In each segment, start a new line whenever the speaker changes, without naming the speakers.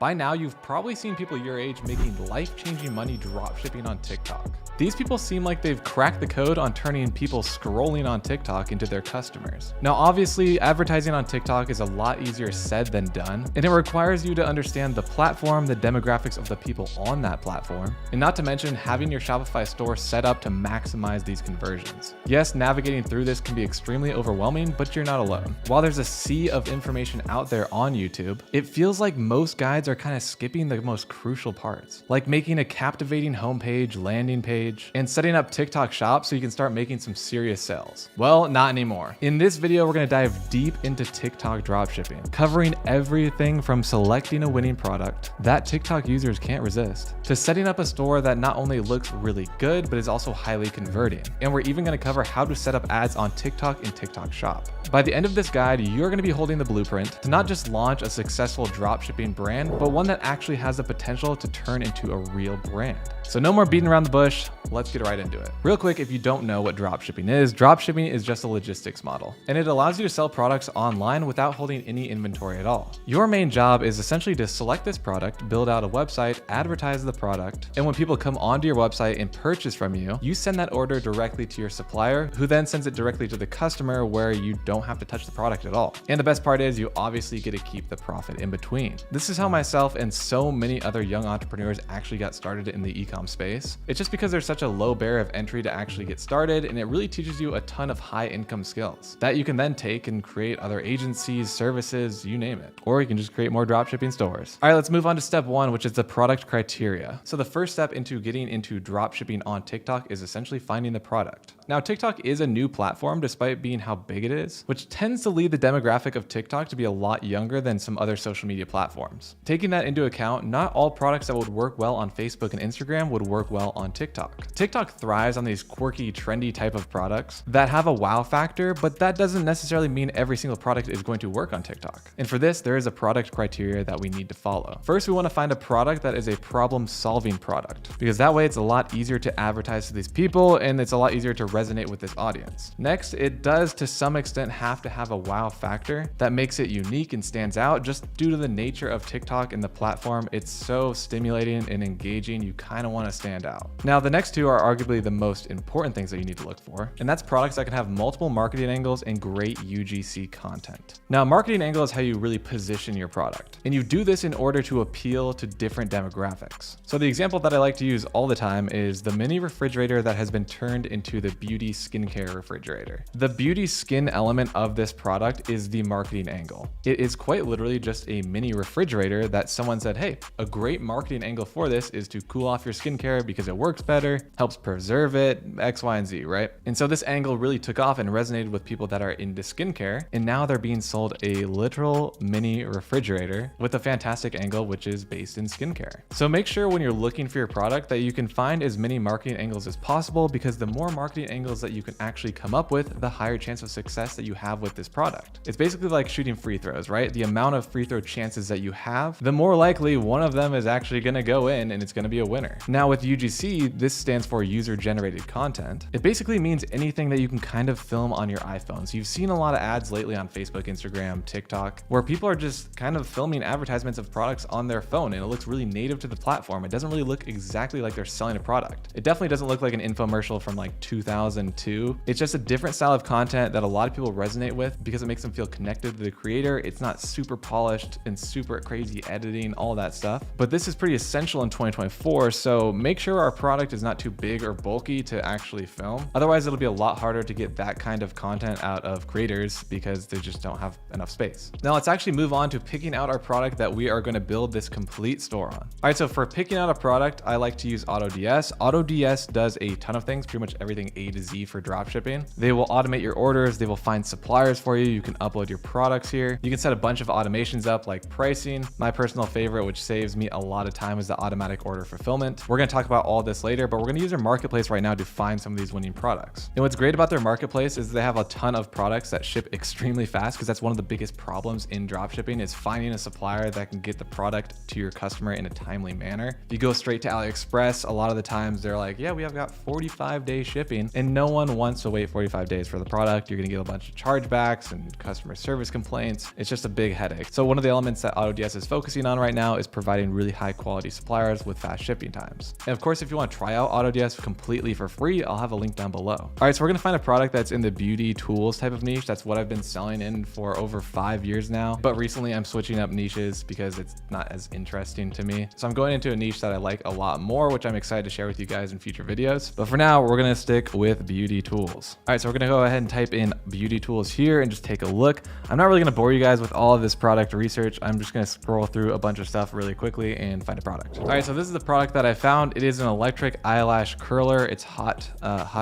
By now, you've probably seen people your age making life-changing money dropshipping on TikTok. These people seem like they've cracked the code on turning people scrolling on TikTok into their customers. Now, obviously, advertising on TikTok is a lot easier said than done, and it requires you to understand the platform, the demographics of the people on that platform, and not to mention having your Shopify store set up to maximize these conversions. Yes, navigating through this can be extremely overwhelming, but you're not alone. While there's a sea of information out there on YouTube, it feels like most guides are kind of skipping the most crucial parts, like making a captivating homepage, landing page, and setting up TikTok Shop so you can start making some serious sales. Well, not anymore. In this video, we're gonna dive deep into TikTok dropshipping, covering everything from selecting a winning product that TikTok users can't resist, to setting up a store that not only looks really good, but is also highly converting. And we're even gonna cover how to set up ads on TikTok and TikTok Shop. By the end of this guide, you're gonna be holding the blueprint to not just launch a successful dropshipping brand, but one that actually has the potential to turn into a real brand. So no more beating around the bush, let's get right into it. Real quick, if you don't know what dropshipping is just a logistics model, and it allows you to sell products online without holding any inventory at all. Your main job is essentially to select this product, build out a website, advertise the product, and when people come onto your website and purchase from you, you send that order directly to your supplier, who then sends it directly to the customer where you don't have to touch the product at all. And the best part is you obviously get to keep the profit in between. This is how myself and so many other young entrepreneurs actually got started in the e-com space. It's just because there's such a low barrier of entry to actually get started, and it really teaches you a ton of high income skills that you can then take and create other agencies, services, you name it. Or you can just create more dropshipping stores. All right, let's move on to step one, which is the product criteria. So the first step into getting into dropshipping on TikTok is essentially finding the product. Now, TikTok is a new platform despite being how big it is, which tends to lead the demographic of TikTok to be a lot younger than some other social media platforms. Taking that into account, not all products that would work well on Facebook and Instagram would work well on TikTok. TikTok thrives on these quirky, trendy type of products that have a wow factor, but that doesn't necessarily mean every single product is going to work on TikTok. And for this, there is a product criteria that we need to follow. First, we want to find a product that is a problem-solving product, because that way it's a lot easier to advertise to these people and it's a lot easier to resonate with this audience. Next, it does to some extent have to have a wow factor that makes it unique and stands out just due to the nature of TikTok and the platform. It's so stimulating and engaging, you kind of want to stand out. Now, the next two are arguably the most important things that you need to look for, and that's products that can have multiple marketing angles and great UGC content. Now, marketing angle is how you really position your product, and you do this in order to appeal to different demographics. So the example that I like to use all the time is the mini refrigerator that has been turned into the beauty skincare refrigerator. The beauty skin element of this product is the marketing angle. It is quite literally just a mini refrigerator that someone said, hey, a great marketing angle for this is to cool off your skincare because it works better, helps preserve it, X, Y, and Z, right? And so this angle really took off and resonated with people that are into skincare, and now they're being sold a literal mini refrigerator with a fantastic angle, which is based in skincare. So make sure when you're looking for your product that you can find as many marketing angles as possible, because the more marketing angles that you can actually come up with, the higher chance of success that you have with this product. It's basically like shooting free throws, right? The amount of free throw chances that you have, the more likely one of them is actually going to go in and it's going to be a winner. Now with UGC, this stands for user generated content. It basically means anything that you can kind of film on your iPhone. So you've seen a lot of ads lately on Facebook, Instagram, TikTok, where people are just kind of filming advertisements of products on their phone, and it looks really native to the platform. It doesn't really look exactly like they're selling a product. It definitely doesn't look like an infomercial from like 2002. It's just a different style of content that a lot of people resonate with because it makes them feel connected to the creator. It's not super polished and super crazy editing, all that stuff. But this is pretty essential in 2024, so make sure our product is not too big or bulky to actually film. Otherwise, it'll be a lot harder to get that kind of content out of creators because they just don't have enough space. Now let's actually move on to picking out our product that we are going to build this complete store on. All right, so for picking out a product, I like to use AutoDS. AutoDS does a ton of things, pretty much everything A to Z for dropshipping. They will automate your orders. They will find suppliers for you. You can upload your products here. You can set a bunch of automations up like pricing. My personal favorite, which saves me a lot of time, is the automatic order fulfillment. We're going to talk about all this later, but we're going to use their marketplace right now to find some of these winning products. And what's great about their marketplace is they have a ton of products that ship extremely fast, because that's one of the biggest problems in dropshipping is finding a supplier that can get the product to your customer in a timely manner. If you go straight to AliExpress, a lot of the times they're like, yeah, we have got 45-day shipping, and no one wants to wait 45 days for the product. You're going to get a bunch of chargebacks and customer service complaints. It's just a big headache. So one of the elements that AutoDS is focusing focusing on right now is providing really high quality suppliers with fast shipping times. And of course, if you want to try out AutoDS completely for free, I'll have a link down below. All right, so we're gonna find a product that's in the beauty tools type of niche. That's what I've been selling in for over 5 years now. But recently I'm switching up niches because it's not as interesting to me. So I'm going into a niche that I like a lot more, which I'm excited to share with you guys in future videos. But for now, we're gonna stick with beauty tools. All right, so we're gonna go ahead and type in beauty tools here and just take a look. I'm not really gonna bore you guys with all of this product research. I'm just gonna scroll through a bunch of stuff really quickly and find a product. All right, so this is the product that I found. It is an electric eyelash curler. It's hot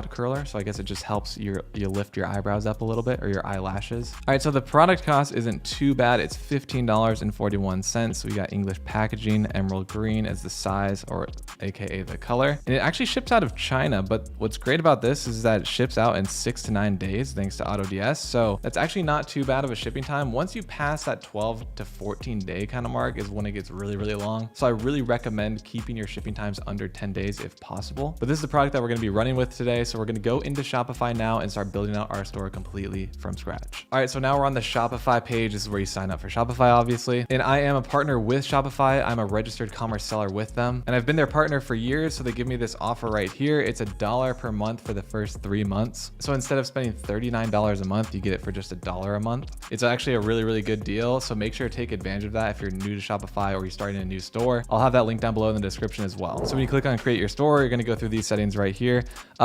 curler. So I guess it just helps you lift your eyebrows up a little bit, or your eyelashes. All right, so the product cost isn't too bad. It's $15.41. So we got English packaging, emerald green as the size, or AKA the color. And it actually ships out of China. But what's great about this is that it ships out in 6 to 9 days, thanks to AutoDS. So that's actually not too bad of a shipping time. Once you pass that 12 to 14 day kind of mark is when it gets really, really long. So I really recommend keeping your shipping times under 10 days if possible. But this is the product that we're gonna be running with today. So we're gonna go into Shopify now and start building out our store completely from scratch. All right, so now we're on the Shopify page. This is where you sign up for Shopify, obviously. And I am a partner with Shopify. I'm a registered commerce seller with them. And I've been their partner for years. So they give me this offer right here. It's $1 per month for the first 3 months. So instead of spending $39 a month, you get it for just $1 a month. It's actually a really, really good deal. So make sure to take advantage of that if you're new to Shopify or you're starting a new store. I'll have that link down below in the description as well. So when you click on create your store, you're gonna go through these settings right here.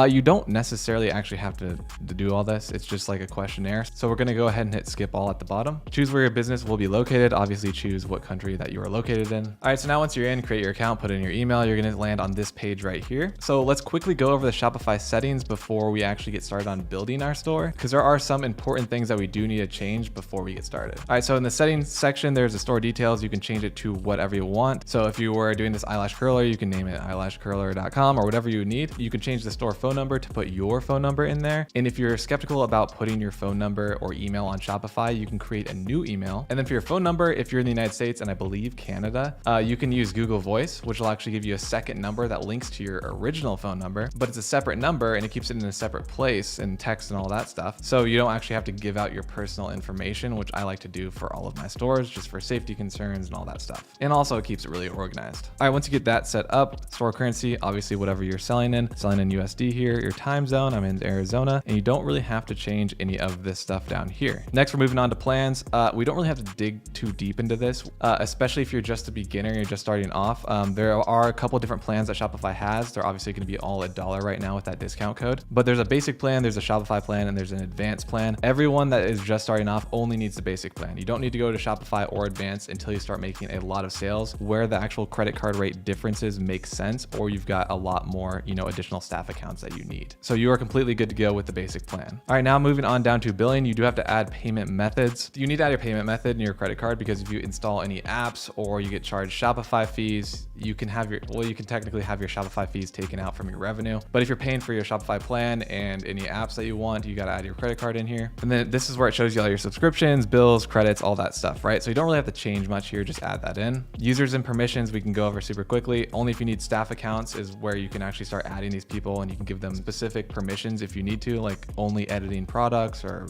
You don't necessarily actually have to do all this. It's just like a questionnaire. So we're gonna go ahead and hit skip all at the bottom. Choose where your business will be located. Obviously choose what country that you are located in. All right, so now once you're in, create your account, put in your email, you're gonna land on this page right here. So let's quickly go over the Shopify settings before we actually get started on building our store, because there are some important things that we do need to change before we get started. All right, so in the settings section, there's the store details. You can change it to whatever you want. So if you were doing this eyelash curler, you can name it eyelashcurler.com or whatever you need. You can change the store phone number to put your phone number in there. And if you're skeptical about putting your phone number or email on Shopify, you can create a new email. And then for your phone number, if you're in the United States and I believe Canada, you can use Google Voice, which will actually give you a second number that links to your original phone number, but it's a separate number and it keeps it in a separate place and text and all that stuff. So you don't actually have to give out your personal information, which I like to do for all of my stores, just for safety concerns and all that stuff. And also it keeps it really organized. All right, once you get that set up, store currency, obviously whatever you're selling in USD here, your time zone, I'm in Arizona, and you don't really have to change any of this stuff down here. Next, we're moving on to plans. We don't really have to dig too deep into this, especially if you're just a beginner and you're just starting off. There are a couple different plans that Shopify has. They're obviously going to be all $1 right now with that discount code, but there's a basic plan, there's a Shopify plan, and there's an advanced plan. Everyone that is just starting off only needs the basic plan. You don't need to go to Shopify or advanced until you start making a lot of sales where the actual credit card rate differences make sense, or you've got a lot more, additional staff accounts that you need. So you are completely good to go with the basic plan. All right, now moving on down to billing, you do have to add payment methods. You need to add your payment method in your credit card, because if you install any apps or you get charged Shopify fees, you can technically have your Shopify fees taken out from your revenue. But if you're paying for your Shopify plan and any apps that you want, you got to add your credit card in here. And then this is where it shows you all your subscriptions, bills, credits, all that stuff, right? So you don't really have to change much here, just add that in. Users and permissions, we can go over super quickly. Only if you need staff accounts is where you can actually start adding these people, and you can give them specific permissions if you need to, like only editing products, or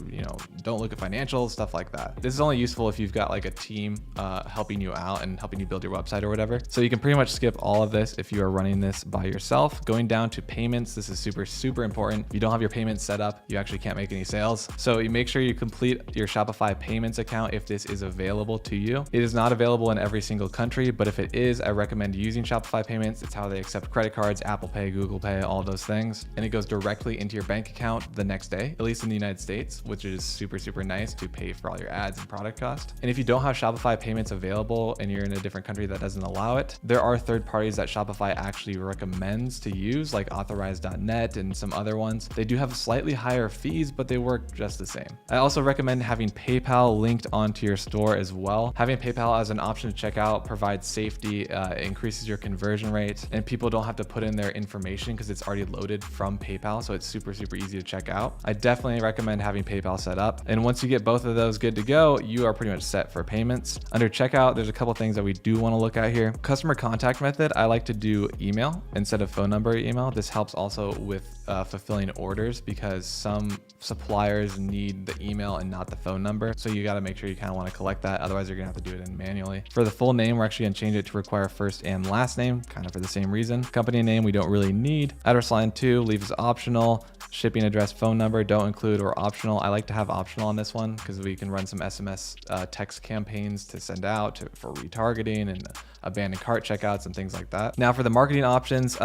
don't look at financials, stuff like that. This is only useful if you've got like a team helping you out and helping you build your website or whatever. So you can pretty much skip all of this if you are running this by yourself. Going down to payments, this is super, super important. If you don't have your payments set up, you actually can't make any sales. So you make sure you complete your Shopify payments account if this is available to you. It is not available in every single country, but if it is, I recommend using Shopify payments. It's how they accept credit cards, Apple Pay, Google Pay, all those things. And it goes directly into your bank account the next day, at least in the United States, which is super, super nice to pay for all your ads and product cost. And if you don't have Shopify payments available and you're in a different country that doesn't allow it, there are third parties that Shopify actually recommends to use, like authorize.net and some other ones. They do have slightly higher fees, but they work just the same. I also recommend having PayPal linked onto your store as well. Having PayPal as an option to check out provides safety, increases your conversion rate, and people don't have to put in their information because it's already loaded from PayPal. So it's super, super easy to check out. I definitely recommend having PayPal set up. And once you get both of those good to go, you are pretty much set for payments. Under checkout, there's a couple things that we do want to look at here. Customer contact method, I like to do email instead of phone number email. This helps also with fulfilling orders, because some suppliers need the email and not the phone number. So you got to make sure you kind of want to collect that. Otherwise, you're gonna have to do it in manual manually. For the full name, we're actually gonna change it to require first and last name, kind of for the same reason. Company name, we don't really need. Address line 2, leave as optional. Shipping address, phone number, don't include or optional. I like to have optional on this one because we can run some SMS text campaigns to send out for retargeting and abandoned cart checkouts and things like that. Now for the marketing options,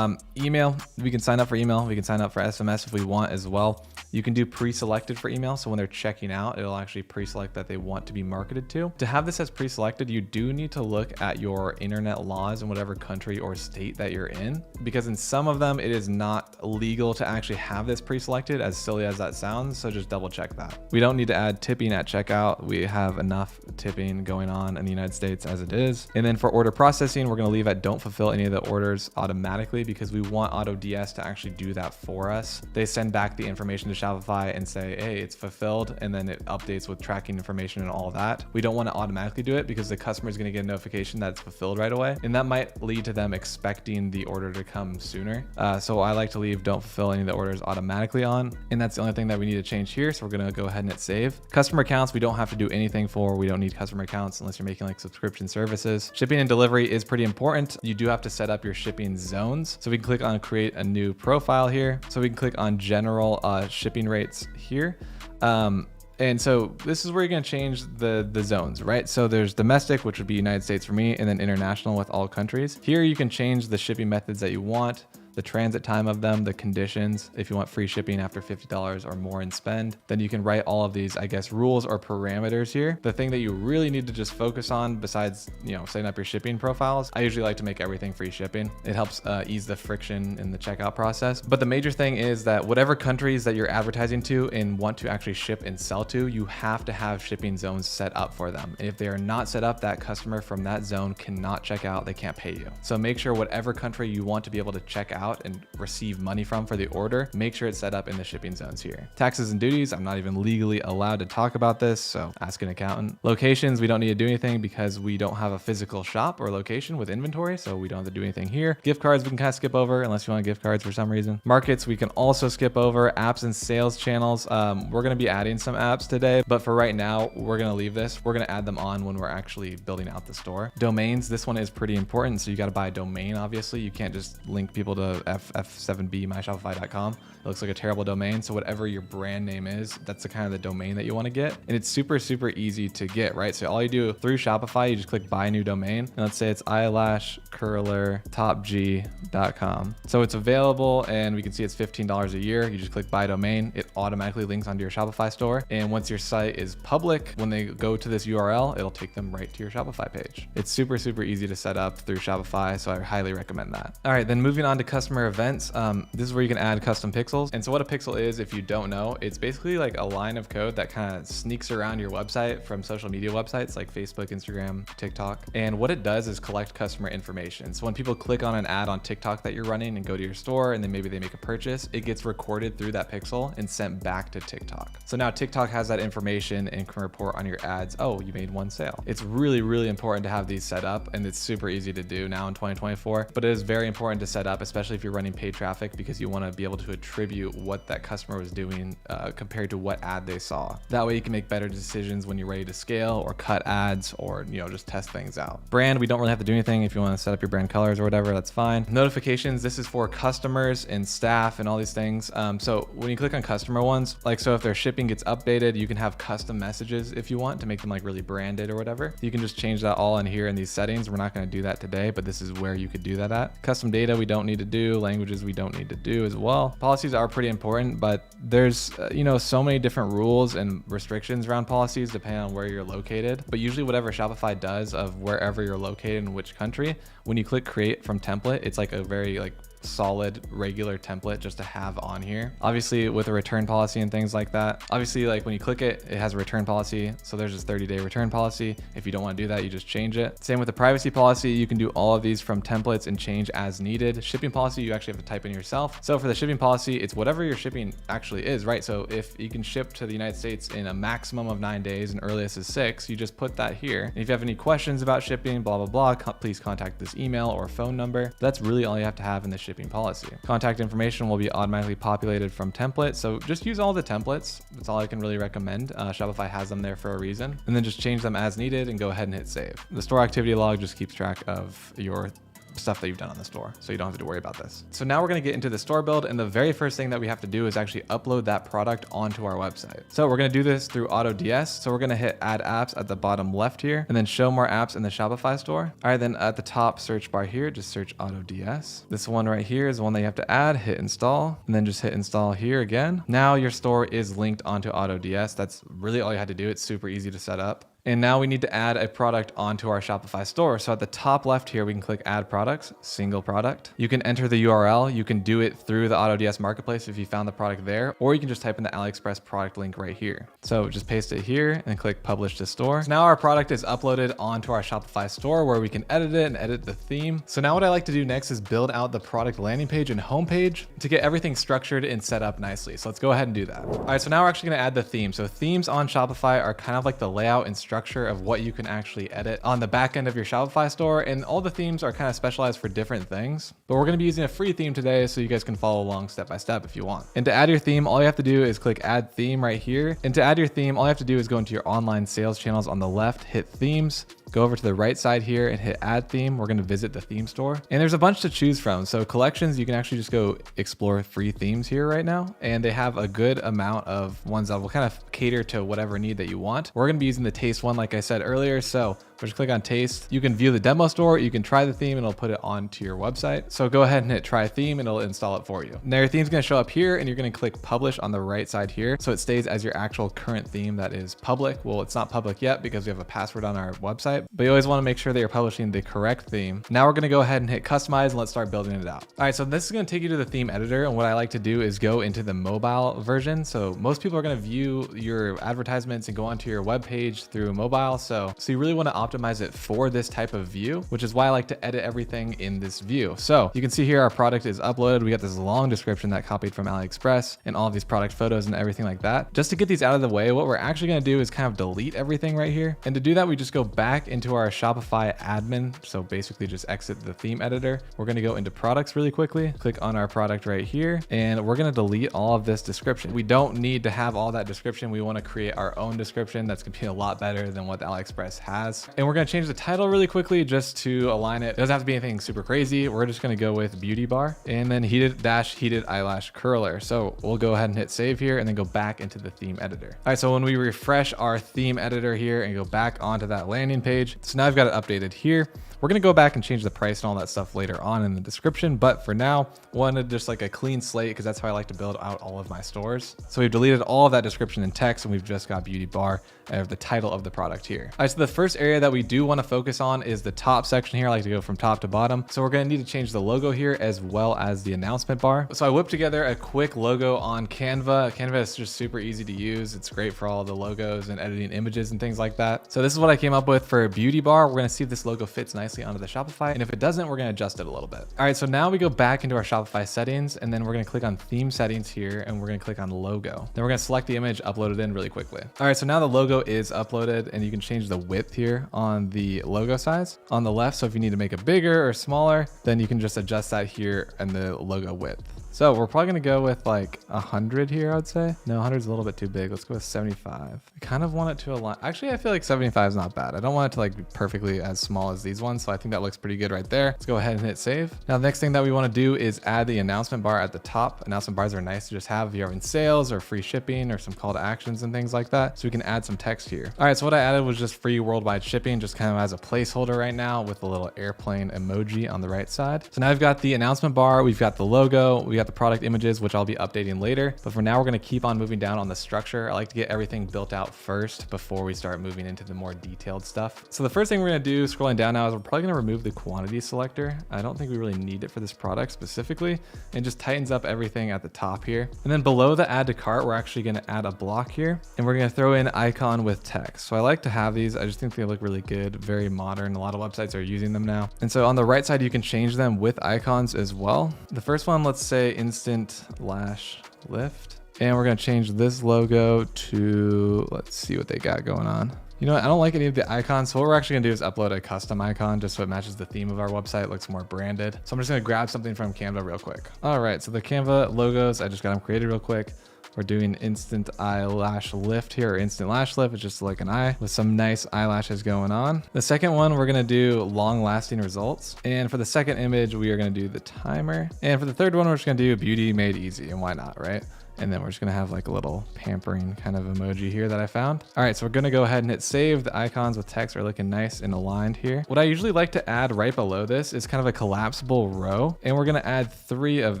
email, we can sign up for email. We can sign up for SMS if we want as well. You can do pre-selected for email. So when they're checking out, it'll actually pre-select that they want to be marketed to. To have this as pre-selected, you do need to look at your internet laws in whatever country or state that you're in, because in some of them, it is not legal to actually have this pre-selected, as silly as that sounds. So just double check that. We don't need to add tipping at checkout. We have enough tipping going on in the United States as it is. And then for order processing, we're going to leave at don't fulfill any of the orders automatically because we want AutoDS to actually do that for us. They send back the information to Shopify and say, hey, it's fulfilled. And then it updates with tracking information and all that. We don't want to automatically do it because the customer is going to get a notification that it's fulfilled right away. And that might lead to them expecting the order to come sooner. So I like to leave don't fulfill any of the orders automatically on. And that's the only thing that we need to change here. So we're going to go ahead and hit save. Customer accounts, we don't have to do anything for. We don't need customer accounts unless you're making like subscription services. Shipping and delivery is pretty important. You do have to set up your shipping zones. So we can click on create a new profile here. So we can click on general shipping rates here. And so this is where you're going to change the zones, right? So there's domestic, which would be United States for me, and then international with all countries. Here you can change the shipping methods that you want, the transit time of them, the conditions. If you want free shipping after $50 or more in spend, then you can write all of these, I guess, rules or parameters here. The thing that you really need to just focus on besides, setting up your shipping profiles, I usually like to make everything free shipping. It helps ease the friction in the checkout process. But the major thing is that whatever countries that you're advertising to and want to actually ship and sell to, you have to have shipping zones set up for them. And if they are not set up, that customer from that zone cannot check out, they can't pay you. So make sure whatever country you want to be able to check out and receive money from for the order, make sure it's set up in the shipping zones here. Taxes and duties, I'm not even legally allowed to talk about this, so ask an accountant. Locations, we don't need to do anything because we don't have a physical shop or location with inventory, so we don't have to do anything here. Gift cards, we can kind of skip over unless you want gift cards for some reason. Markets, we can also skip over. Apps and sales channels, we're going to be adding some apps today, but for right now, we're going to leave this. We're going to add them on when we're actually building out the store. Domains, this one is pretty important, so you got to buy a domain, obviously. You can't just link people to f7b myshopify.com. It looks like a terrible domain. So whatever your brand name is, that's the kind of the domain that you want to get. And it's super, super easy to get, right? So all you do through Shopify, you just click buy new domain. And let's say it's eyelashcurlertopg.com. So it's available and we can see it's $15 a year. You just click buy domain. It automatically links onto your Shopify store. And once your site is public, when they go to this URL, it'll take them right to your Shopify page. It's super, super easy to set up through Shopify. So I highly recommend that. All right, then moving on to customer events. This is where you can add custom pixels. And so what a pixel is, if you don't know, it's basically like a line of code that kind of sneaks around your website from social media websites like Facebook, Instagram, TikTok. And what it does is collect customer information. So when people click on an ad on TikTok that you're running and go to your store and then maybe they make a purchase, it gets recorded through that pixel and sent back to TikTok. So now TikTok has that information and can report on your ads, oh, you made one sale. It's really, really important to have these set up, and it's super easy to do now in 2024, but it is very important to set up, especially if you're running paid traffic, because you want to be able to attribute what that customer was doing compared to what ad they saw. That way you can make better decisions when you're ready to scale or cut ads or just test things out. Brand, we don't really have to do anything. If you want to set up your brand colors or whatever, that's fine. Notifications, this is for customers and staff and all these things. So when you click on customer ones, so if their shipping gets updated, you can have custom messages if you want to make them like really branded or whatever. You can just change that all in here in these settings. We're not going to do that today, but this is where you could do that at. Custom data, we don't need to do. Languages, we don't need to do as well. Policies are pretty important, but there's so many different rules and restrictions around policies depending on where you're located. But usually whatever Shopify does of wherever you're located in which country, when you click create from template, it's like a very solid regular template just to have on here. Obviously with a return policy and things like that, obviously when you click it, it has a return policy. So there's this 30-day return policy. If you don't want to do that, you just change it. Same with the privacy policy. You can do all of these from templates and change as needed. Shipping policy, you actually have to type in yourself. So for the shipping policy, it's whatever your shipping actually is, right? So if you can ship to the United States in a maximum of 9 days and earliest is 6, you just put that here. And if you have any questions about shipping, blah, blah, blah, please contact this email or phone number. That's really all you have to have in the shipping shipping policy. Contact information will be automatically populated from template. So just use all the templates. That's all I can really recommend. Shopify has them there for a reason. And then just change them as needed and go ahead and hit save. The store activity log just keeps track of your stuff that you've done on the store, so you don't have to worry about this. So now we're going to get into the store build, and the very first thing that we have to do is actually upload that product onto our website. So we're going to do this through AutoDS. So we're going to hit add apps at the bottom left here, and then show more apps in the Shopify store. All right, then at the top search bar here, just search AutoDS. This one right here is the one that you have to add, hit install, and then just hit install here again. Now your store is linked onto AutoDS. That's really all you had to do. It's super easy to set up. And now we need to add a product onto our Shopify store. So at the top left here, we can click add products, single product. You can enter the URL. You can do it through the AutoDS marketplace if you found the product there, or you can just type in the AliExpress product link right here. So just paste it here and click publish to store. So now our product is uploaded onto our Shopify store where we can edit it and edit the theme. So now what I like to do next is build out the product landing page and homepage to get everything structured and set up nicely. So let's go ahead and do that. All right, so now we're actually gonna add the theme. So themes on Shopify are kind of like the layout and structure of what you can actually edit on the back end of your Shopify store. And all the themes are kind of specialized for different things, but we're going to be using a free theme today so you guys can follow along step by step if you want. And to add your theme, all you have to do is click add theme right here. And to add your theme, all you have to do is go into your online sales channels on the left, hit themes, go over to the right side here and hit add theme. We're going to visit the theme store, and there's a bunch to choose from. So collections, you can actually just go explore free themes here right now. And they have a good amount of ones that will kind of cater to whatever need that you want. We're going to be using the taste one, like I said earlier. So just click on taste. You can view the demo store, you can try the theme, and it'll put it onto your website. So go ahead and hit try theme and it'll install it for you. Now your theme's going to show up here, and you're going to click publish on the right side here. So it stays as your actual current theme that is public. Well, it's not public yet because we have a password on our website, but you always want to make sure that you're publishing the correct theme. Now we're going to go ahead and hit customize and let's start building it out. All right, so this is going to take you to the theme editor. And what I like to do is go into the mobile version. So most people are going to view your advertisements and go onto your web page through mobile. So you really want to optimize it for this type of view, which is why I like to edit everything in this view. So you can see here our product is uploaded. We got this long description that copied from AliExpress and all of these product photos and everything like that. Just to get these out of the way, what we're actually going to do is kind of delete everything right here. And to do that, we just go back into our Shopify admin. So basically just exit the theme editor. We're going to go into products really quickly, click on our product right here, and we're going to delete all of this description. We don't need to have all that description. We want to create our own description that's going to be a lot better than what the AliExpress has. And we're going to change the title really quickly just to align it. It doesn't have to be anything super crazy. We're just going to go with beauty bar and then heated eyelash curler. So we'll go ahead and hit save here and then go back into the theme editor. All right, so when we refresh our theme editor here and go back onto that landing page, so now I've got it updated here. We're going to go back and change the price and all that stuff later on in the description. But for now, wanted just like a clean slate because that's how I like to build out all of my stores. So we've deleted all of that description and text, and we've just got beauty bar of the title of the product here. All right, so the first area that we do want to focus on is the top section here. I like to go from top to bottom. So we're going to need to change the logo here as well as the announcement bar. So I whipped together a quick logo on Canva. Canva is just super easy to use. It's great for all the logos and editing images and things like that. So this is what I came up with for beauty bar. We're going to see if this logo fits nicely onto the Shopify. And if it doesn't, we're going to adjust it a little bit. All right, so now we go back into our Shopify settings, and then we're going to click on theme settings here, and we're going to click on logo. Then we're going to select the image, upload it in really quickly. All right, so now the logo is uploaded, and you can change the width here on the logo size on the left. So if you need to make it bigger or smaller, then you can just adjust that here and the logo width. So we're probably going to go with like 100 here, I would say. No, 100 is a little bit too big. Let's go with 75. I kind of want it to align. Actually, I feel like 75 is not bad. I don't want it to like be perfectly as small as these ones. So I think that looks pretty good right there. Let's go ahead and hit save. Now, the next thing that we want to do is add the announcement bar at the top. Announcement bars are nice to just have if you're having sales or free shipping or some call to actions and things like that. So we can add some text here. All right, so what I added was just free worldwide shipping, just kind of as a placeholder right now with a little airplane emoji on the right side. So now we've got the announcement bar, we've got the logo, we got the product images, which I'll be updating later. But for now, we're going to keep on moving down on the structure. I like to get everything built out first before we start moving into the more detailed stuff. So the first thing we're going to do scrolling down now is we're probably going to remove the quantity selector. I don't think we really need it for this product specifically, and just tightens up everything at the top here. And then below the add to cart, we're actually going to add a block here, and we're going to throw in icon with text. So I like to have these. I just think they look really good, very modern. A lot of websites are using them now. And so on the right side, you can change them with icons as well. The first one, let's say instant lash lift. And we're going to change this logo to, let's see what they got going on. You know what? I don't like any of the icons. So what we're actually gonna do is upload a custom icon just so it matches the theme of our website, looks more branded. So I'm just gonna grab something from Canva real quick. All right, so the Canva logos, I just got them created real quick. We're doing instant eyelash lift here, or instant lash lift. It's just like an eye with some nice eyelashes going on. The second one, we're gonna do long lasting results. And for the second image, we are gonna do the timer. And for the third one, we're just gonna do beauty made easy, and why not, right? And then we're just gonna have like a little pampering kind of emoji here that I found. All right, so we're gonna go ahead and hit save. The icons with text are looking nice and aligned here. What I usually like to add right below this is kind of a collapsible row. And we're gonna add 3 of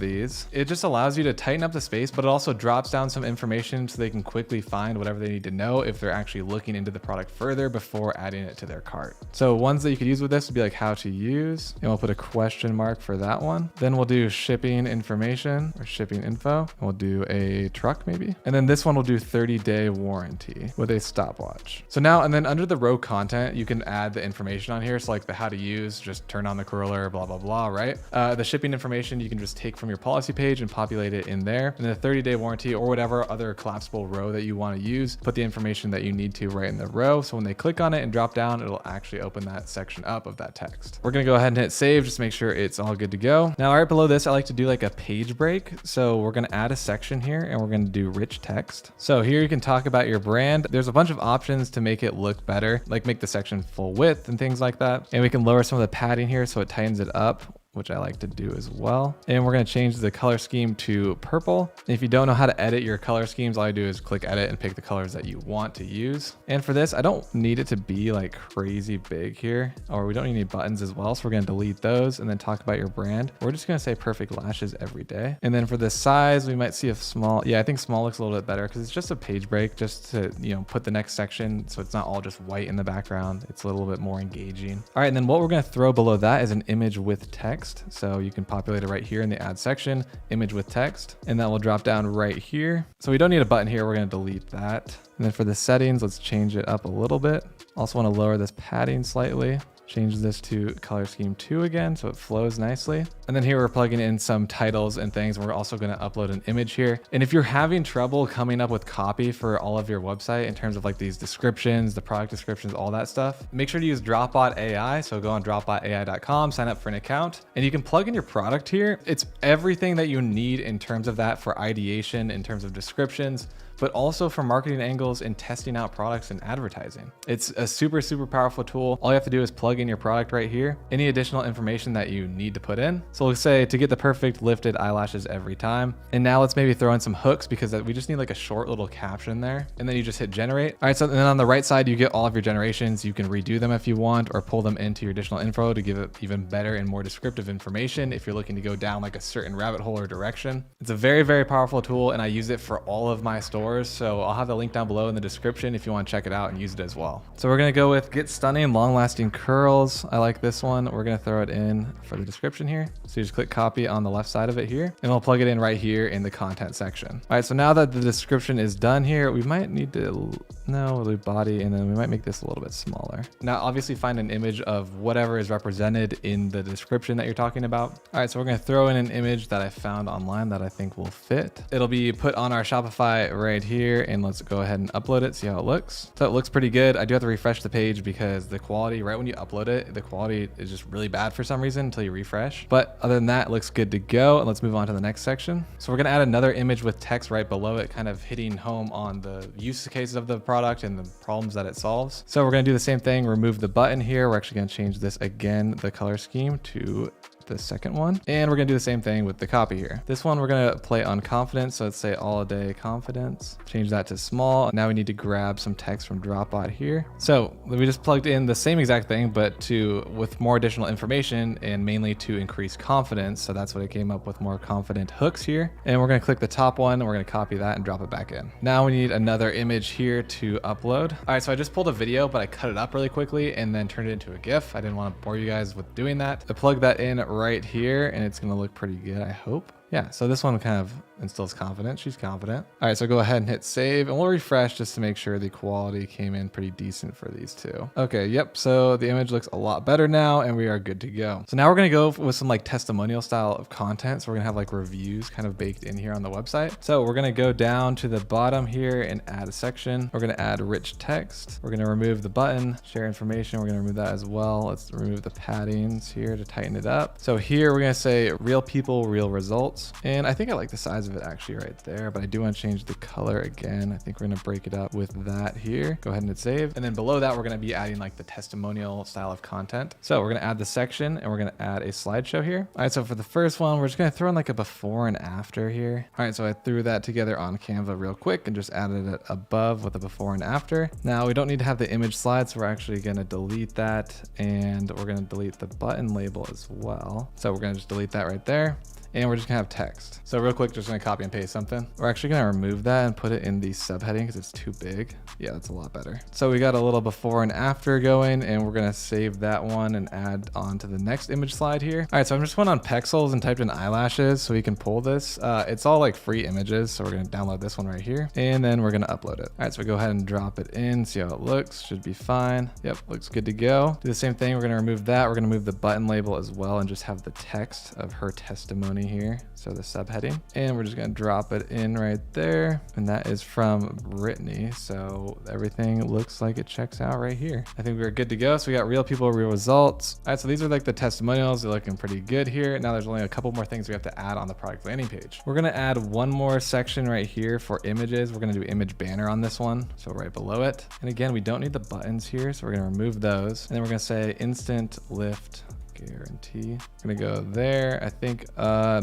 these. It just allows you to tighten up the space, but it also drops down some information so they can quickly find whatever they need to know if they're actually looking into the product further before adding it to their cart. So ones that you could use with this would be like how to use, and we'll put a question mark for that one. Then we'll do shipping information or shipping info. And we'll do a truck maybe. And then this one will do 30-day warranty with a stopwatch. So now, and then under the row content, you can add the information on here. So like the how to use, just turn on the curler, blah, blah, blah, right? The shipping information, you can just take from your policy page and populate it in there. And the 30-day warranty or whatever other collapsible row that you want to use, put the information that you need to right in the row. So when they click on it and drop down, it'll actually open that section up of that text. We're going to go ahead and hit save, just make sure it's all good to go. Now, right below this, I like to do like a page break. So we're going to add a section here and we're going to do rich text. So here you can talk about your brand. There's a bunch of options to make it look better, like make the section full width and things like that. And we can lower some of the padding here so it tightens it up, which I like to do as well. And we're gonna change the color scheme to purple. And if you don't know how to edit your color schemes, all you do is click edit and pick the colors that you want to use. And for this, I don't need it to be like crazy big here, or we don't need any buttons as well. So we're gonna delete those and then talk about your brand. We're just gonna say perfect lashes every day. And then for the size, we might see a small, yeah, I think small looks a little bit better because it's just a page break just to, you know, put the next section. So it's not all just white in the background. It's a little bit more engaging. All right, and then what we're gonna throw below that is an image with text. So you can populate it right here in the add section, image with text, and that will drop down right here. So we don't need a button here. We're going to delete that. And then for the settings, let's change it up a little bit. Also want to lower this padding slightly. Change this to color scheme 2 again so it flows nicely. And then here we're plugging in some titles and things. We're also going to upload an image here. And if you're having trouble coming up with copy for all of your website in terms of like these descriptions, the product descriptions, all that stuff, make sure to use Dropbot AI. So go on dropbotai.com, sign up for an account, and you can plug in your product here. It's everything that you need in terms of that for ideation, in terms of descriptions, but also for marketing angles and testing out products and advertising. It's a super, super powerful tool. All you have to do is plug in your product right here, any additional information that you need to put in. So we'll say to get the perfect lifted eyelashes every time. And now let's maybe throw in some hooks because we just need like a short little caption there. And then you just hit generate. All right, so then on the right side, you get all of your generations. You can redo them if you want or pull them into your additional info to give it even better and more descriptive information if you're looking to go down like a certain rabbit hole or direction. It's a very, very powerful tool and I use it for all of my stores. So I'll have the link down below in the description if you want to check it out and use it as well. So we're going to go with get stunning long lasting curls. I like this one. We're going to throw it in for the description here. So you just click copy on the left side of it here and we'll plug it in right here in the content section. All right. So now that the description is done here, we might need to, no, we'll do body and then we might make this a little bit smaller. Now, obviously find an image of whatever is represented in the description that you're talking about. All right. So we're going to throw in an image that I found online that I think will fit. It'll be put on our Shopify right here and let's go ahead and upload it, see how it looks. So it looks pretty good. I do have to refresh the page because the quality right when you upload it, the quality is just really bad for some reason until you refresh. But other than that, it looks good to go. And let's move on to the next section. So we're going to add another image with text right below it, kind of hitting home on the use cases of the product and the problems that it solves. So we're going to do the same thing, remove the button here. We're actually going to change this again, the color scheme to the second one. And we're gonna do the same thing with the copy here. This one we're gonna play on confidence. So let's say all day confidence, change that to small. Now we need to grab some text from Dropbot here. So we just plugged in the same exact thing, but with more additional information and mainly to increase confidence. So that's what it came up with, more confident hooks here. And we're gonna click the top one and we're gonna copy that and drop it back in. Now we need another image here to upload. All right, so I just pulled a video, but I cut it up really quickly and then turned it into a GIF. I didn't want to bore you guys with doing that. I plug that in right here and it's gonna look pretty good, I hope. Yeah, so this one kind of instills confidence. She's confident. All right, so go ahead and hit save and we'll refresh just to make sure the quality came in pretty decent for these two. Okay, yep, so the image looks a lot better now and we are good to go. So now we're gonna go with some like testimonial style of content. So we're gonna have like reviews kind of baked in here on the website. So we're gonna go down to the bottom here and add a section. We're gonna add rich text. We're gonna remove the button, share information. We're gonna remove that as well. Let's remove the paddings here to tighten it up. So here we're gonna say real people, real results. And I think I like the size of it actually right there, but I do want to change the color again. I think we're going to break it up with that here. Go ahead and hit save. And then below that, we're going to be adding like the testimonial style of content. So we're going to add the section and we're going to add a slideshow here. All right, so for the first one, we're just going to throw in like a before and after here. All right, so I threw that together on Canva real quick and just added it above with a before and after. Now we don't need to have the image slide, so we're actually going to delete that and we're going to delete the button label as well. So we're going to just delete that right there. And we're just gonna have text. So real quick, just gonna copy and paste something. We're actually gonna remove that and put it in the subheading because it's too big. Yeah, that's a lot better. So we got a little before and after going, and we're gonna save that one and add on to the next image slide here. All right, so I just went on Pexels and typed in eyelashes so we can pull this. It's all like free images. So we're gonna download this one right here, and then we're gonna upload it. All right, so go ahead and drop it in, see how it looks. Should be fine. Yep, looks good to go. Do the same thing, we're gonna remove that. We're gonna move the button label as well and just have the text of her testimony here, so the subheading, and we're just gonna drop it in right there, and that is from Brittany, so everything looks like it checks out right here. I think we're good to go. So we got real people, real results. All right, so these are like the testimonials. They're looking pretty good here. Now there's only a couple more things we have to add on the product landing page. We're gonna add one more section right here for images. We're gonna do image banner on this one, so right below it. And again, we don't need the buttons here, so we're gonna remove those, and then we're gonna say instant lift guarantee. I'm gonna go there. I think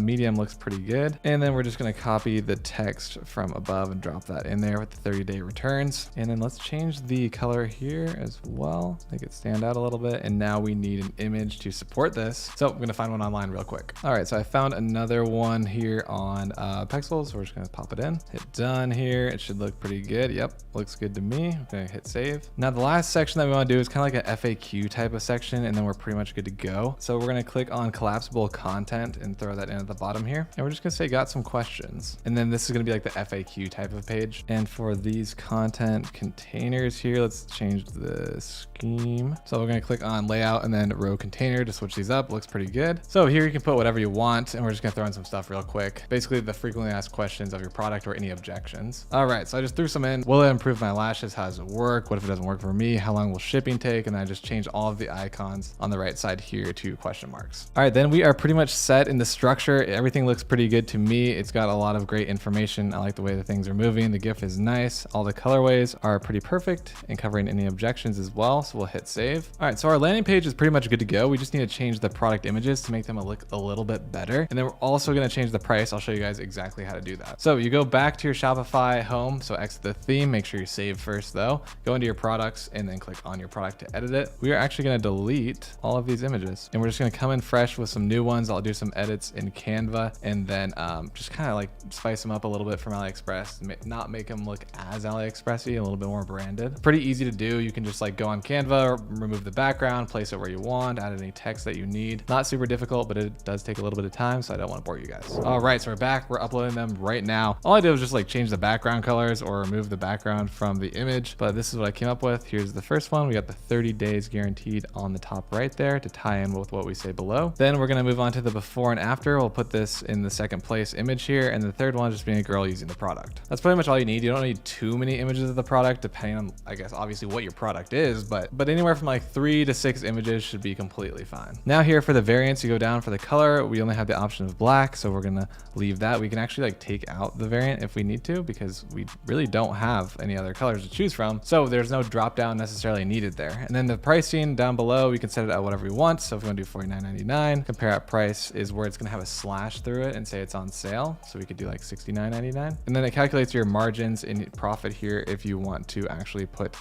medium looks pretty good. And then we're just gonna copy the text from above and drop that in there with the 30-day returns. And then let's change the color here as well, make it stand out a little bit. And now we need an image to support this. So I'm gonna find one online real quick. All right, so I found another one here on Pexels. So we're just gonna pop it in, hit done here. It should look pretty good. Yep, looks good to me. I'm gonna hit save. Now the last section that we wanna do is kind of like an FAQ type of section, and then we're pretty much good to go. So we're gonna click on collapsible content and throw that in at the bottom here. And we're just gonna say, got some questions. And then this is gonna be like the FAQ type of page. And for these content containers here, let's change the scheme. So we're gonna click on layout and then row container to switch these up. Looks pretty good. So here you can put whatever you want, and we're just gonna throw in some stuff real quick. Basically the frequently asked questions of your product or any objections. All right, so I just threw some in. Will it improve my lashes? How does it work? What if it doesn't work for me? How long will shipping take? And then I just changed all of the icons on the right side here to question marks. All right, then we are pretty much set in the structure. Everything looks pretty good to me. It's got a lot of great information. I like the way the things are moving. The GIF is nice. All the colorways are pretty perfect and covering any objections as well. So we'll hit save. All right, so our landing page is pretty much good to go. We just need to change the product images to make them look a little bit better. And then we're also gonna change the price. I'll show you guys exactly how to do that. So you go back to your Shopify home. So exit the theme, make sure you save first though. Go into your products and then click on your product to edit it. We are actually gonna delete all of these images, and we're just gonna come in fresh with some new ones. I'll do some edits in Canva and then just kind of like spice them up a little bit from AliExpress, not make them look as AliExpressy, a little bit more branded. Pretty easy to do. You can just like go on Canva, remove the background, place it where you want, add any text that you need. Not super difficult, but it does take a little bit of time, so I don't want to bore you guys. All right, so we're back. We're uploading them right now. All I did was just like change the background colors or remove the background from the image, but this is what I came up with. Here's the first one. We got the 30 days guaranteed on the top right there to tie in with what we say below. Then we're gonna move on to the before and after. We'll put this in the second place image here, and the third one just being a girl using the product. That's pretty much all you need. You don't need too many images of the product, depending on, I guess, obviously what your product is, but anywhere from like 3 to 6 images should be completely fine. Now here for the variants, you go down for the color. We only have the option of black, so we're gonna leave that. We can actually like take out the variant if we need to, because we really don't have any other colors to choose from. So there's no drop down necessarily needed there. And then the pricing down below, we can set it at whatever we want. So if we want to do $49.99, compare at price is where it's gonna have a slash through it and say it's on sale. So we could do like $69.99. And then it calculates your margins and profit here if you want to actually put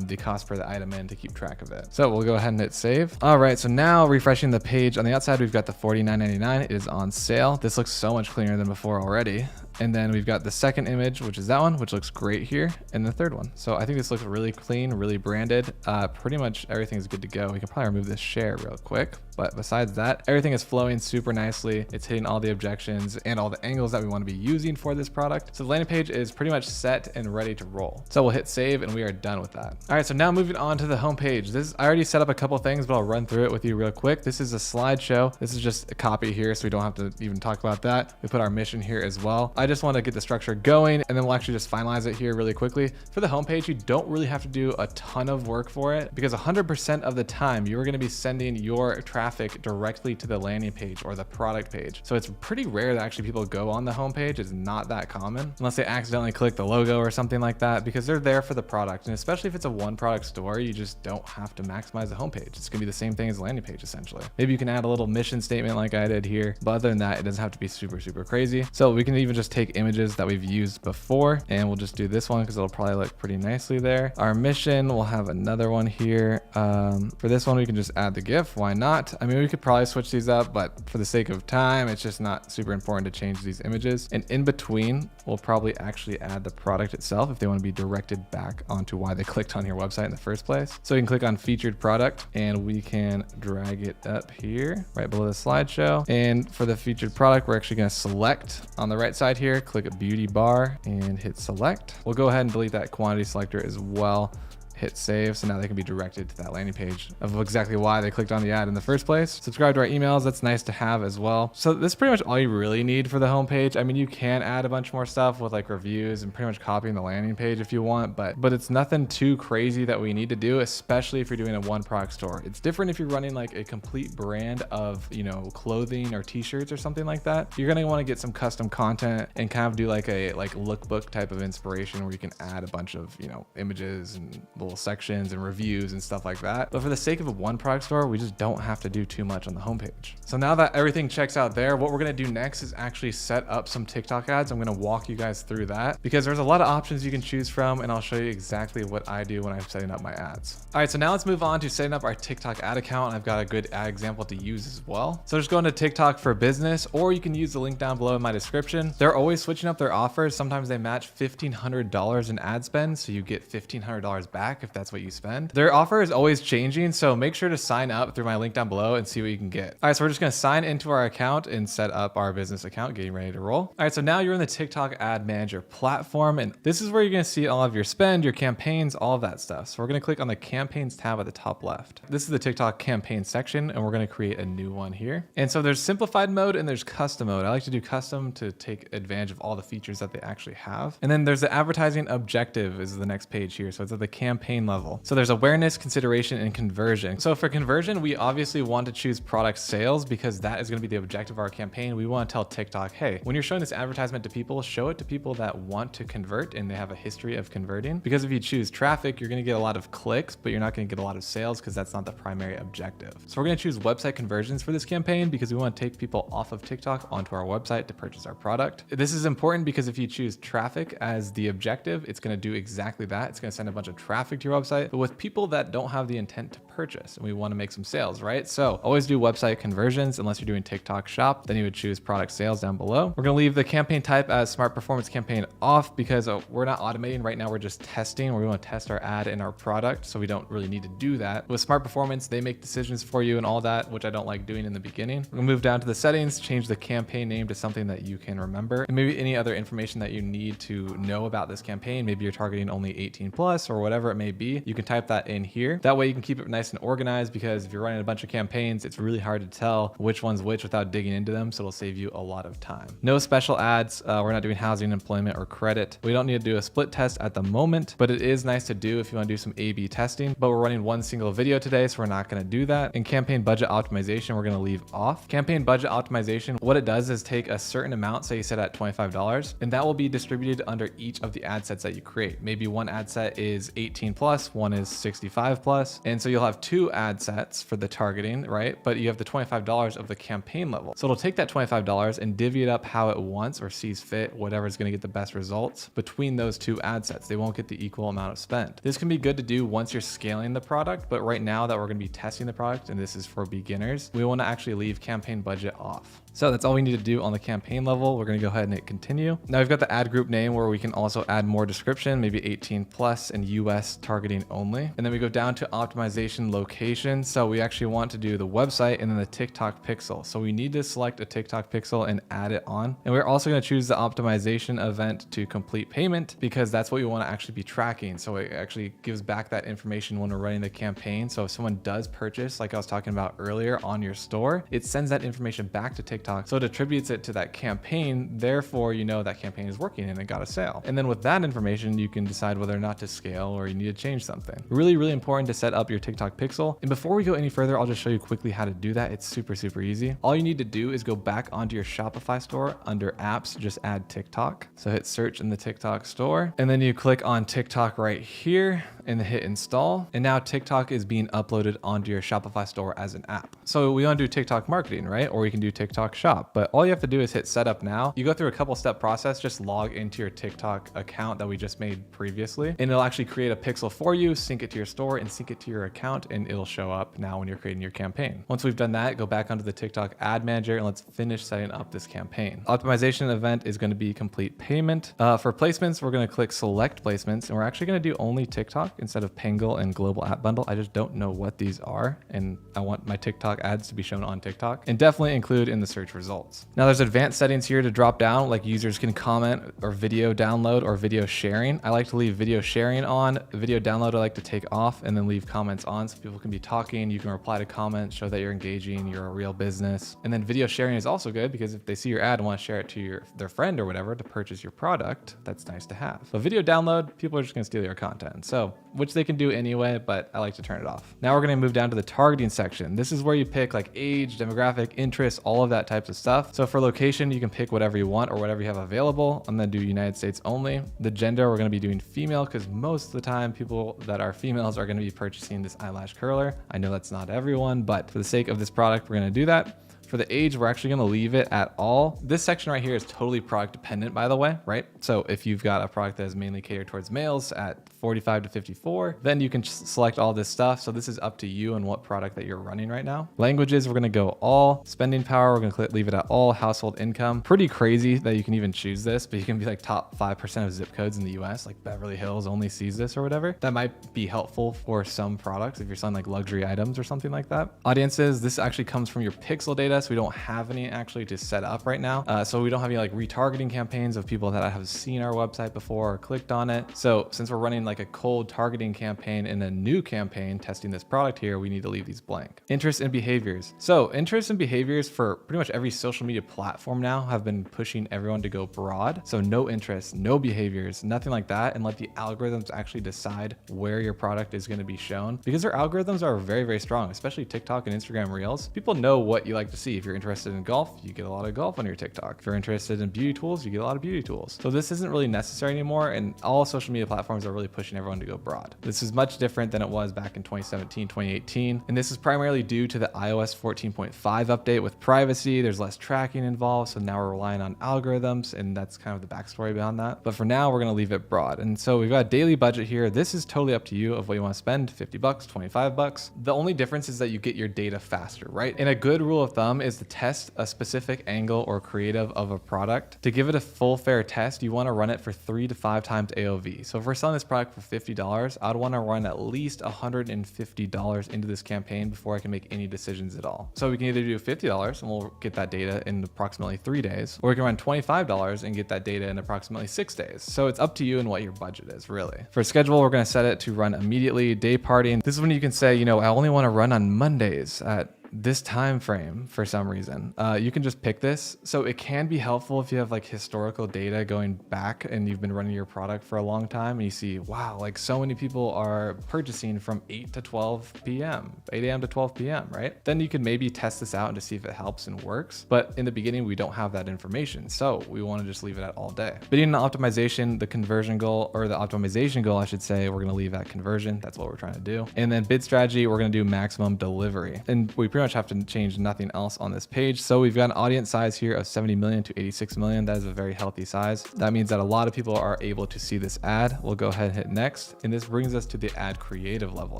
the cost per the item in to keep track of it. So we'll go ahead and hit save. All right, so now refreshing the page on the outside, we've got the $49.99. It is on sale. This looks so much cleaner than before already. And then we've got the second image, which is that one, which looks great here. And the third one. So I think this looks really clean, really branded. Pretty much everything's good to go. We can probably remove this share real quick. But besides that, everything is flowing super nicely. It's hitting all the objections and all the angles that we want to be using for this product. So the landing page is pretty much set and ready to roll. So we'll hit save and we are done with that. All right, so now moving on to the homepage. I already set up a couple things, but I'll run through it with you real quick. This is a slideshow. This is just a copy here, so we don't have to even talk about that. We put our mission here as well. I just want to get the structure going, and then we'll actually just finalize it here really quickly. For the homepage, you don't really have to do a ton of work for it because 100% of the time you're going to be sending your traffic directly to the landing page or the product page. So it's pretty rare that actually people go on the homepage. It's not that common unless they accidentally click the logo or something like that, because they're there for the product. And especially if it's a one product store, you just don't have to maximize the homepage. It's gonna be the same thing as the landing page essentially. Maybe you can add a little mission statement like I did here, but other than that, it doesn't have to be super crazy. So we can even just take images that we've used before, and we'll just do this one because it'll probably look pretty nicely there. Our mission, we'll have another one here. For this one, we can just add the GIF. Why not? I mean, we could probably switch these up, but for the sake of time, it's just not super important to change these images. And in between, we'll probably actually add the product itself if they want to be directed back onto why they clicked on your website in the first place. So you can click on featured product and we can drag it up here right below the slideshow. And for the featured product, we're actually going to select on the right side here, click a beauty bar and hit select. We'll go ahead and delete that quantity selector as well. Hit save, so now they can be directed to that landing page of exactly why they clicked on the ad in the first place. Subscribe to our emails, that's nice to have as well. So this is pretty much all you really need for the homepage. I mean, you can add a bunch more stuff with like reviews and pretty much copying the landing page if you want, but it's nothing too crazy that we need to do, especially if you're doing a one product store. It's different if you're running like a complete brand of, you know, clothing or t-shirts or something like that. You're gonna want to get some custom content and kind of do like a lookbook type of inspiration where you can add a bunch of, you know, images and little sections and reviews and stuff like that. But for the sake of a one product store, we just don't have to do too much on the homepage. So now that everything checks out there, what we're gonna do next is actually set up some TikTok ads. I'm gonna walk you guys through that because there's a lot of options you can choose from, and I'll show you exactly what I do when I'm setting up my ads. All right, so now let's move on to setting up our TikTok ad account. I've got a good ad example to use as well. So just go into TikTok for Business, or you can use the link down below in my description. They're always switching up their offers. Sometimes they match $1,500 in ad spend, so you get $1,500 back if that's what you spend. Their offer is always changing, so make sure to sign up through my link down below and see what you can get. All right, so we're just gonna sign into our account and set up our business account, getting ready to roll. All right, so now you're in the TikTok Ad Manager platform, and this is where you're gonna see all of your spend, your campaigns, all of that stuff. So we're gonna click on the campaigns tab at the top left. This is the TikTok campaign section, and we're gonna create a new one here. And so there's simplified mode and there's custom mode. I like to do custom to take advantage of all the features that they actually have. And then there's the advertising objective is the next page here. So it's at the campaign level. So there's awareness, consideration, and conversion. So for conversion, we obviously want to choose product sales because that is going to be the objective of our campaign. We want to tell TikTok, hey, when you're showing this advertisement to people, show it to people that want to convert and they have a history of converting. Because if you choose traffic, you're going to get a lot of clicks, but you're not going to get a lot of sales because that's not the primary objective. So we're going to choose website conversions for this campaign because we want to take people off of TikTok onto our website to purchase our product. This is important because if you choose traffic as the objective, it's going to do exactly that. It's going to send a bunch of traffic to your website, but with people that don't have the intent to purchase, and we want to make some sales, right? So always do website conversions unless you're doing TikTok shop, then you would choose product sales down below. We're going to leave the campaign type as smart performance campaign off because we're not automating right now. We're just testing where we want to test our ad and our product. So we don't really need to do that. With smart performance, they make decisions for you and all that, which I don't like doing in the beginning. We're going to move down to the settings, change the campaign name to something that you can remember, and maybe any other information that you need to know about this campaign. Maybe you're targeting only 18 plus or whatever it may be. You can type that in here. That way you can keep it nice and organized, because if you're running a bunch of campaigns, it's really hard to tell which one's which without digging into them. So it'll save you a lot of time. No special ads. We're not doing housing, employment, or credit. We don't need to do a split test at the moment, but it is nice to do if you want to do some A/B testing, but we're running one single video today, so we're not going to do that. And campaign budget optimization, we're going to leave off. Campaign budget optimization, what it does is take a certain amount, say you set at $25, and that will be distributed under each of the ad sets that you create. Maybe one ad set is 18 plus, one is 65 plus. And so you'll have have 2 ad sets for the targeting, right? But you have the $25 of the campaign level. So it'll take that $25 and divvy it up how it wants or sees fit, whatever is going to get the best results between those 2 ad sets. They won't get the equal amount of spend. This can be good to do once you're scaling the product, but right now that we're going to be testing the product, and this is for beginners, we want to actually leave campaign budget off. So that's all we need to do on the campaign level. We're going to go ahead and hit continue. Now we've got the ad group name where we can also add more description, maybe 18 plus and US targeting only. And then we go down to optimization location. So we actually want to do the website and then the TikTok pixel. So we need to select a TikTok pixel and add it on. And we're also going to choose the optimization event to complete payment because that's what we want to actually be tracking. So it actually gives back that information when we're running the campaign. So if someone does purchase, like I was talking about earlier on your store, it sends that information back to TikTok. So it attributes it to that campaign. Therefore, you know that campaign is working and it got a sale. And then with that information, you can decide whether or not to scale or you need to change something. Really, really important to set up your TikTok pixel. And before we go any further, I'll just show you quickly how to do that. It's super, super easy. All you need to do is go back onto your Shopify store under apps, just add TikTok. So hit search in the TikTok store and then you click on TikTok right here and hit install. And now TikTok is being uploaded onto your Shopify store as an app. So we want to do TikTok marketing, right? Or we can do TikTok shop, but all you have to do is hit setup now. You go through a couple step process, just log into your TikTok account that we just made previously, and it'll actually create a pixel for you, sync it to your store and sync it to your account, and it'll show up now when you're creating your campaign. Once we've done that, go back onto the TikTok ad manager and let's finish setting up this campaign. Optimization event is going to be complete payment. For placements, we're going to click select placements and we're actually going to do only TikTok instead of Pangle and global app bundle. I just don't know what these are and I want my TikTok ads to be shown on TikTok and definitely include in the search results. Now there's advanced settings here to drop down, like users can comment or video download or video sharing. I like to leave video sharing on. Video download I like to take off and then leave comments on so people can be talking. You can reply to comments, show that you're engaging, you're a real business. And then video sharing is also good because if they see your ad and want to share it to their friend or whatever to purchase your product, that's nice to have. But video download, people are just going to steal your content. So, which they can do anyway, but I like to turn it off. Now we're going to move down to the targeting section. This is where you pick like age, demographic, interests, all of that types of stuff. So for location, you can pick whatever you want or whatever you have available. I'm going to do United States only. The gender, we're going to be doing female because most of the time people that are females are going to be purchasing this eyelash curler. I know that's not everyone, but for the sake of this product, we're going to do that. For the age, we're actually going to leave it at all. This section right here is totally product dependent, by the way, right? So if you've got a product that is mainly catered towards males at 45 to 54, then you can select all this stuff. So this is up to you and what product that you're running right now. Languages, we're going to go all. Spending power, we're going to leave it at all. Household income, pretty crazy that you can even choose this, but you can be like top 5% of zip codes in the US, like Beverly Hills only sees this or whatever. That might be helpful for some products if you're selling like luxury items or something like that. Audiences, this actually comes from your pixel data. So we don't have any actually to set up right now. So we don't have any like retargeting campaigns of people that have seen our website before or clicked on it. So since we're running like a cold targeting campaign and a new campaign testing this product here, we need to leave these blank. Interests and behaviors. So interests and behaviors for pretty much every social media platform now have been pushing everyone to go broad. So no interests, no behaviors, nothing like that, and let the algorithms actually decide where your product is going to be shown because their algorithms are very, very strong, especially TikTok and Instagram Reels. People know what you like to see. If you're interested in golf, you get a lot of golf on your TikTok. If you're interested in beauty tools, you get a lot of beauty tools. So this isn't really necessary anymore, and all social media platforms are really pushing everyone to go broad. This is much different than it was back in 2017, 2018, and this is primarily due to the iOS 14.5 update with privacy. There's less tracking involved, so now we're relying on algorithms, and that's kind of the backstory behind that. But for now, we're going to leave it broad. And so we've got a daily budget here. This is totally up to you of what you want to spend, 50 bucks, 25 bucks. The only difference is that you get your data faster, right? And a good rule of thumb is to test a specific angle or creative of a product. To give it a full fair test, you want to run it for 3 to 5 times AOV. So if we're selling this product for $50, I'd want to run at least $150 into this campaign before I can make any decisions at all. So we can either do $50 and we'll get that data in approximately 3 days, or we can run $25 and get that data in approximately 6 days. So it's up to you and what your budget is really. For schedule, we're going to set it to run immediately. Day parting, this is when you can say, I only want to run on Mondays at this time frame for some reason. You can just pick this. So it can be helpful if you have like historical data going back and you've been running your product for a long time and you see, wow, like so many people are purchasing from 8 to 12 p.m., 8 a.m. to 12 p.m., right? Then you can maybe test this out and to see if it helps and works. But in the beginning, we don't have that information. So we want to just leave it at all day. Bidding and optimization, the conversion goal, or the optimization goal, I should say, we're going to leave at conversion. That's what we're trying to do. And then bid strategy, we're going to do maximum delivery. And we pretty much have to change nothing else on this page. So we've got an audience size here of 70 million to 86 million. That is a very healthy size. That means that a lot of people are able to see this ad. We'll go ahead and hit next. And this brings us to the ad creative level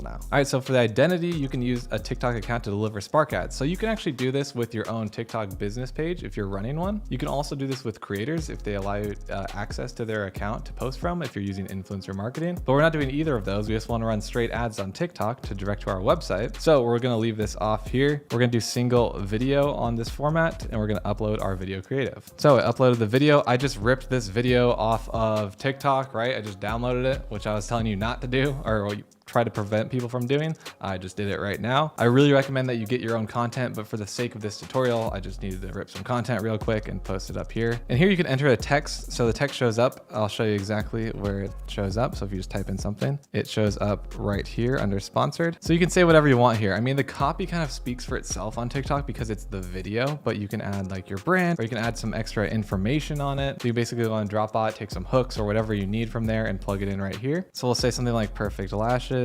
now. All right, so for the identity, you can use a TikTok account to deliver Spark ads. So you can actually do this with your own TikTok business page if you're running one. You can also do this with creators if they allow you access to their account to post from if you're using influencer marketing. But we're not doing either of those. We just want to run straight ads on TikTok to direct to our website. So we're going to leave this off here. We're going to do single video on this format and we're going to upload our video creative. So I uploaded the video. I just ripped this video off of TikTok, right? I just downloaded it, which I was telling you not to do, or try to prevent people from doing. I just did it right now. I really recommend that you get your own content, but for the sake of this tutorial, I just needed to rip some content real quick and post it up here. And here you can enter a text. So the text shows up. I'll show you exactly where it shows up. So if you just type in something, it shows up right here under sponsored. So you can say whatever you want here. I mean, the copy kind of speaks for itself on TikTok because it's the video, but you can add like your brand or you can add some extra information on it. So you basically go on Dropbot, take some hooks or whatever you need from there and plug it in right here. So we'll say something like perfect lashes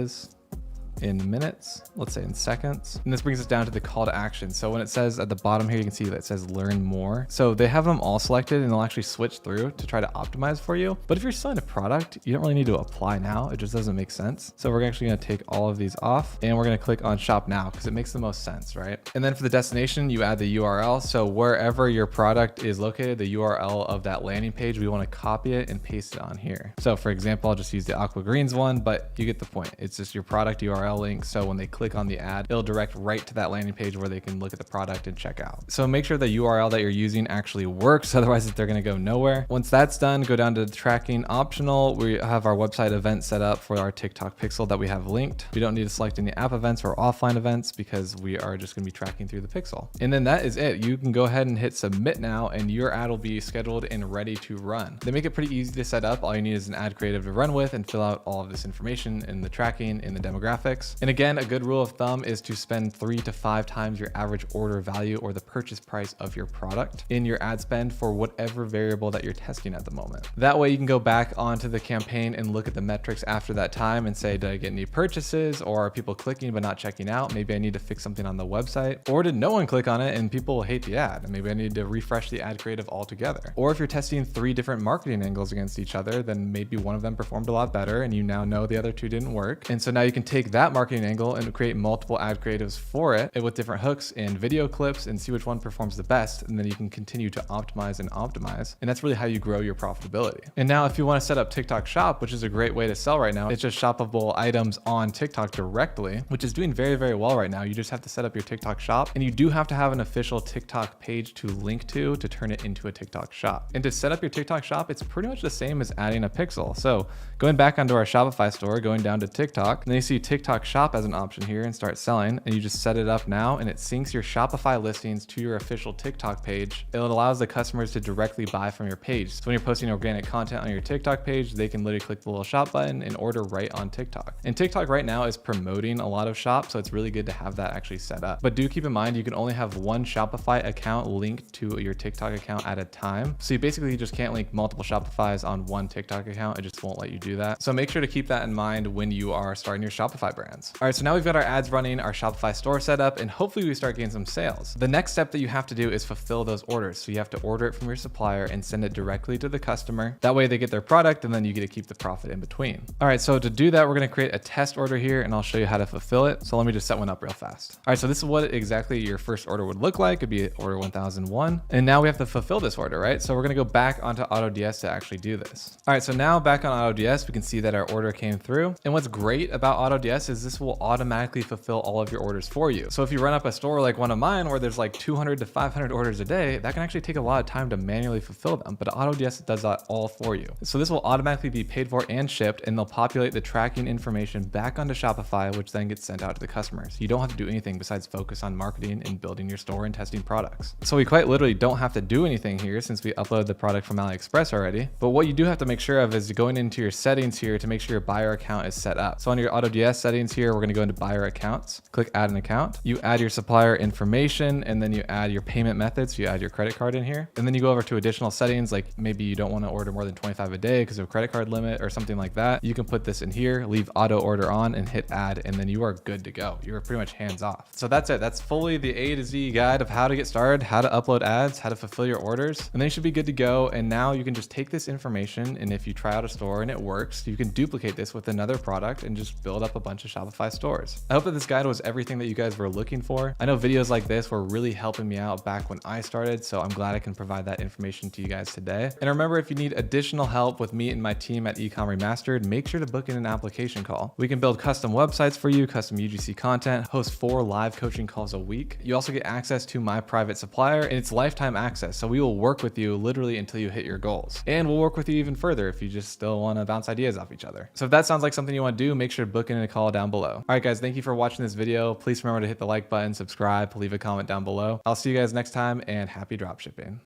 in minutes, let's say in seconds. And this brings us down to the call to action. So when it says at the bottom here, you can see that it says learn more. So they have them all selected and they'll actually switch through to try to optimize for you. But if you're selling a product, you don't really need to apply now. It just doesn't make sense. So we're actually going to take all of these off and we're going to click on shop now because it makes the most sense, right? And then for the destination, you add the URL. So wherever your product is located, the URL of that landing page, we want to copy it and paste it on here. So for example, I'll just use the Aqua Greens one, but you get the point. It's just your product URL link. So when they click on the ad, it'll direct right to that landing page where they can look at the product and check out. So make sure the URL that you're using actually works. Otherwise they're going to go nowhere. Once that's done, go down to the tracking optional. We have our website event set up for our TikTok pixel that we have linked. We don't need to select any app events or offline events because we are just going to be tracking through the pixel. And then that is it. You can go ahead and hit submit now and your ad will be scheduled and ready to run. They make it pretty easy to set up. All you need is an ad creative to run with and fill out all of this information in the tracking, in the demographics. And again, a good rule of thumb is to spend 3 to 5 times your average order value or the purchase price of your product in your ad spend for whatever variable that you're testing at the moment. That way you can go back onto the campaign and look at the metrics after that time and say, did I get any purchases or are people clicking but not checking out? Maybe I need to fix something on the website, or did no one click on it and people hate the ad? And maybe I need to refresh the ad creative altogether. Or if you're testing 3 different marketing angles against each other, then maybe one of them performed a lot better and you now know the other 2 didn't work. And so now you can take that marketing angle and create multiple ad creatives for it with different hooks and video clips and see which one performs the best. And then you can continue to optimize and optimize. And that's really how you grow your profitability. And now if you want to set up TikTok Shop, which is a great way to sell right now, it's just shoppable items on TikTok directly, which is doing very, very well right now. You just have to set up your TikTok Shop and you do have to have an official TikTok page to link to turn it into a TikTok Shop. And to set up your TikTok Shop, it's pretty much the same as adding a pixel. So going back onto our Shopify store, going down to TikTok, and then you see TikTok Shop as an option here and start selling, and you just set it up now and it syncs your Shopify listings to your official TikTok page. It allows the customers to directly buy from your page. So when you're posting organic content on your TikTok page, they can literally click the little shop button and order right on TikTok. And TikTok right now is promoting a lot of shops, so it's really good to have that actually set up. But do keep in mind, you can only have one Shopify account linked to your TikTok account at a time. So you basically just can't link multiple Shopifys on one TikTok account. It just won't let you do that. So make sure to keep that in mind when you are starting your Shopify brands. All right, so now we've got our ads running, our Shopify store set up, and hopefully we start getting some sales. The next step that you have to do is fulfill those orders. So you have to order it from your supplier and send it directly to the customer. That way they get their product and then you get to keep the profit in between. All right, so to do that, we're going to create a test order here and I'll show you how to fulfill it. So let me just set one up real fast. All right, so this is what exactly your first order would look like. It'd be order 1001. And now we have to fulfill this order, right? So we're going to go back onto AutoDS to actually do this. All right, so now back on AutoDS, we can see that our order came through. And what's great about AutoDS is this will automatically fulfill all of your orders for you. So if you run up a store like one of mine where there's like 200 to 500 orders a day, that can actually take a lot of time to manually fulfill them, but AutoDS does that all for you. So this will automatically be paid for and shipped, and they'll populate the tracking information back onto Shopify, which then gets sent out to the customers. You don't have to do anything besides focus on marketing and building your store and testing products. So we quite literally don't have to do anything here since we uploaded the product from AliExpress already. But what you do have to make sure of is going into your settings here to make sure your buyer account is set up. So on your AutoDS settings here, we're going to go into buyer accounts, click add an account. You add your supplier information, and then you add your payment methods. You add your credit card in here, and then you go over to additional settings. Like maybe you don't want to order more than 25 a day because of a credit card limit or something like that. You can put this in here, leave auto order on, and hit add, and then you are good to go. You're pretty much hands off. So that's it. That's fully the A to Z guide of how to get started, how to upload ads, how to fulfill your orders, and then you should be good to go. And now you can just take this information, and if you try out a store and it works, you can duplicate this with another product and just build up a bunch of Shopify stores. I hope that this guide was everything that you guys were looking for. I know videos like this were really helping me out back when I started, so I'm glad I can provide that information to you guys today. And remember, if you need additional help with me and my team at Ecom Remastered, make sure to book in an application call. We can build custom websites for you, custom UGC content, host 4 live coaching calls a week. You also get access to my private supplier, and it's lifetime access. So we will work with you literally until you hit your goals. And we'll work with you even further if you just still want to bounce ideas off each other. So if that sounds like something you want to do, make sure to book in a call down below. All right, guys, thank you for watching this video. Please remember to hit the like button, subscribe, leave a comment down below. I'll see you guys next time, and happy dropshipping.